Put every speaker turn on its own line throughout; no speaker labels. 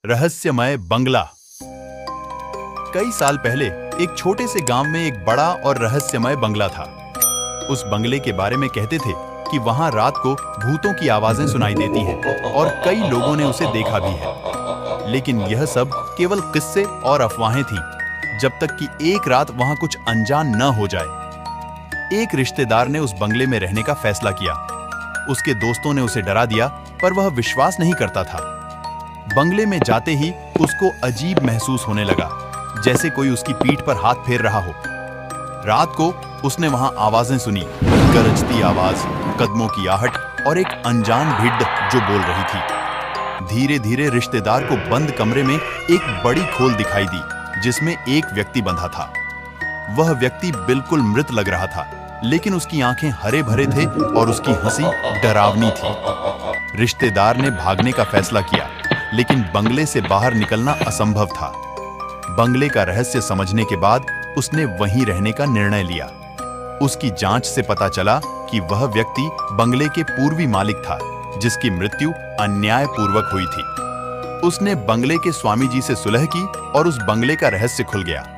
रहस्यमय बंगला। कई साल पहले एक छोटे से गांव में एक बड़ा और रहस्यमय बंगला था। उस बंगले के बारे में कहते थे कि वहां रात को भूतों की आवाजें सुनाई देती हैं और कई लोगों ने उसे देखा भी है। लेकिन यह सब केवल किस्से और अफवाहें थीं, जब तक कि एक रात वहां कुछ अनजान न हो जाए। एक रिश्तेदार ने उस बंगले में रहने का फैसला किया। उसके दोस्तों ने उसे डरा दिया, पर वह विश्वास नहीं करता था। बंगले में जाते ही उसको अजीब महसूस होने लगा, जैसे कोई उसकी पीठ पर हाथ फेर रहा हो। रात को उसने वहां आवाजें सुनी, गरजती आवाज, कदमों की आहट और एक अनजान भिड्ड जो बोल रही थी। धीरे धीरे रिश्तेदार को बंद कमरे में एक बड़ी खोल दिखाई दी, जिसमें एक व्यक्ति बंधा था। वह व्यक्ति बिल्कुल मृत लग रहा था, लेकिन उसकी आंखें हरे भरे थे और उसकी हंसी डरावनी थी। रिश्तेदार ने भागने का फैसला किया, लेकिन बंगले से बाहर निकलना असंभव था। बंगले का रहस्य समझने के बाद उसने वहीं रहने का निर्णय लिया। उसकी जांच से पता चला कि वह व्यक्ति बंगले के पूर्वी मालिक था, जिसकी मृत्यु अन्यायपूर्वक हुई थी। उसने बंगले के स्वामी जी से सुलह की और उस बंगले का रहस्य खुल गया।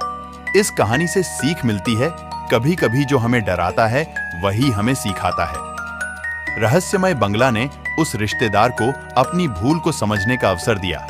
इस कहानी से सीख मिलती है, कभी-कभी जो हमें डराता है वही हमें सिखाता है। रहस्यमय बंगला ने उस रिश्तेदार को अपनी भूल को समझने का अवसर दिया।